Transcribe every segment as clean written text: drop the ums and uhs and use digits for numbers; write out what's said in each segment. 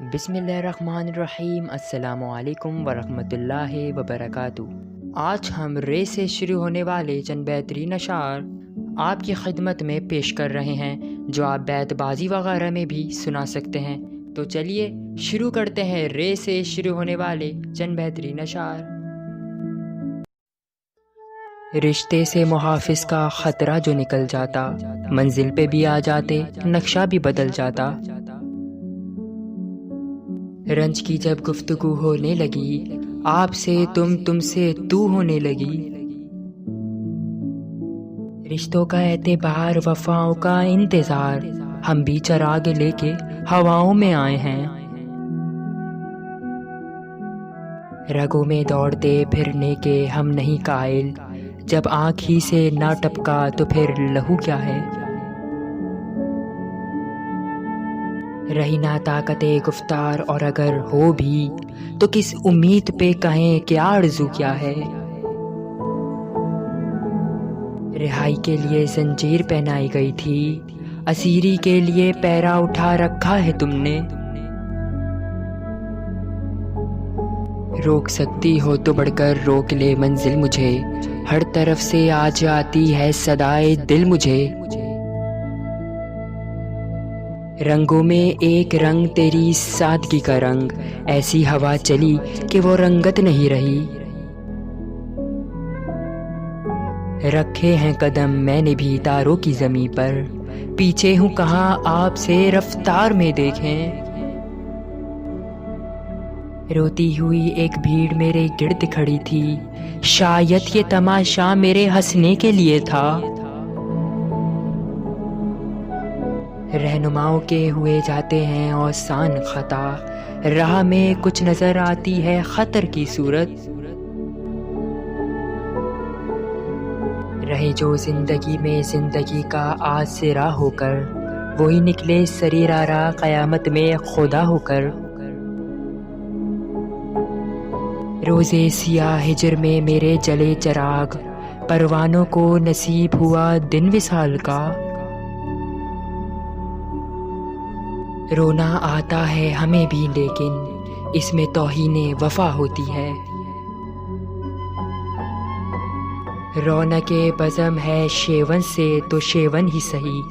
बिस्मिल्लाहिर्रहमानिर्रहीम। अस्सलामुअलैकुम वरहमतुल्लाहि वबरकातुहू। आज हम रे से शुरू होने वाले चंद बेहतरीन अशार आपकी खिदमत में पेश कर रहे हैं, जो आप बैतबाजी वगैरह में भी सुना सकते हैं। तो चलिए शुरू करते हैं रे से शुरू होने वाले चंद बेहतरीन अशार। रिश्ते से मुहाफिज का ख़तरा जो निकल जाता, मंजिल पे भी आ जाते, नक्शा भी बदल जाता। रंज की जब गुफ्तगू होने लगी, आपसे तुमसे तू होने लगी। रिश्तों का एतबार, वफाओं का इंतजार, हम भी चराग लेके हवाओं में आए हैं। रगों में दौड़ते फिरने के हम नहीं कायल, जब आँख ही से ना टपका तो फिर लहू क्या है। रही ना ताकते गुफ्तार, और अगर हो भी तो किस उम्मीद पे कहें क्या आरज़ू क्या है। रिहाई के लिए जंजीर पहनाई गई थी, असीरी के लिए पैरा उठा रखा है तुमने। रोक सकती हो तो बढ़कर रोक ले मंजिल मुझे, हर तरफ से आज आती है सदाए दिल मुझे। रंगों में एक रंग तेरी सादगी का रंग, ऐसी हवा चली कि वो रंगत नहीं रही। रखे हैं कदम मैंने भी तारों की ज़मीं पर, पीछे हूँ कहाँ आपसे रफ्तार में देखें। रोती हुई एक भीड़ मेरे गिर्द खड़ी थी, शायद ये तमाशा मेरे हंसने के लिए था। रहनुमाओं के हुए जाते हैं औसान खता, राह में कुछ नजर आती है खतर की सूरत। रहे जो जिंदगी में जिंदगी का आसरा होकर, वही निकले सरीरारा कयामत में खुदा होकर। रोज़े सिया हिजर में मेरे जले चराग, परवानों को नसीब हुआ दिन विसाल का। रोना आता है हमें भी, लेकिन इसमें तौहीने वफा होती है। रौनके बज़म है शेवन से तो शेवन ही सही,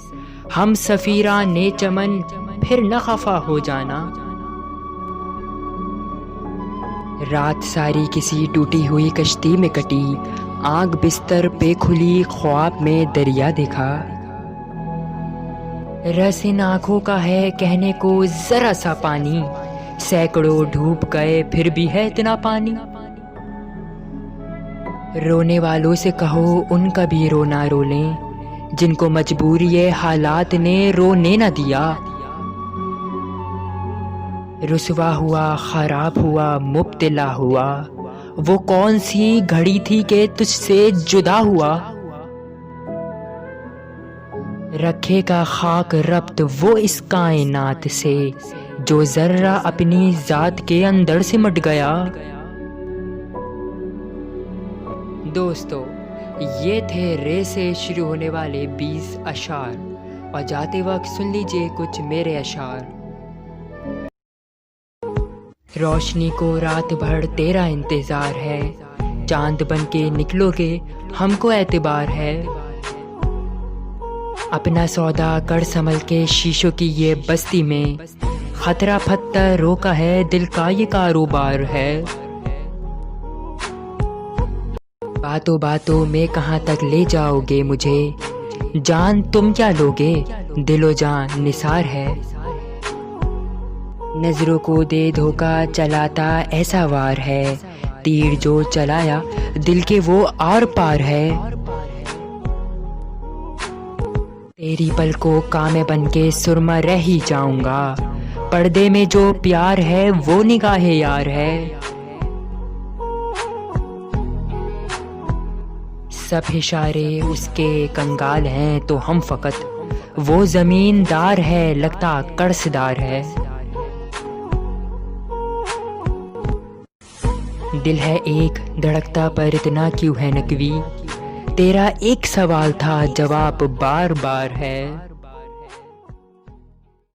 हम सफ़ीरा ने चमन फिर न खफा हो जाना। रात सारी किसी टूटी हुई कश्ती में कटी, आग बिस्तर पे खुली ख्वाब में दरिया देखा। रस इन आँखों का है कहने को जरा सा पानी, सैकड़ों डूब गए फिर भी है इतना पानी। रोने वालों से कहो उनका भी रोना रो लें, जिनको मजबूरी ये हालात ने रोने न दिया। रुसवा हुआ, खराब हुआ, मुब्तला हुआ, वो कौन सी घड़ी थी कि तुझसे जुदा हुआ। रखेगा खाक रब्त वो इस कायनात से, जो जर्रा अपनी जात के अंदर सिमट गया। दोस्तों, ये थे रे से शुरू होने वाले 20 अशार, और जाते वक्त सुन लीजिए कुछ मेरे अशार। रोशनी को रात भर तेरा इंतजार है, चांद बन के निकलोगे हमको एतबार है। अपना सौदा कर संभल के शीशों की ये बस्ती में, खतरा पत्थर रोका है दिल का ये कारोबार है। बातों बातों में कहाँ तक ले जाओगे मुझे, जान तुम क्या लोगे, दिलो जान निसार है। नजरों को दे धोखा चलाता ऐसा वार है, तीर जो चलाया दिल के वो आर पार है। तेरी पलकों का मैं बन के सुरमा रह ही जाऊंगा, पर्दे में जो प्यार है वो निगाहे यार है। सब इशारे उसके कंगाल हैं तो हम फकत, वो जमींदार है लगता कर्जदार है। दिल है एक धड़कता पर इतना क्यों है नकवी, तेरा एक सवाल था जवाब बार बार है।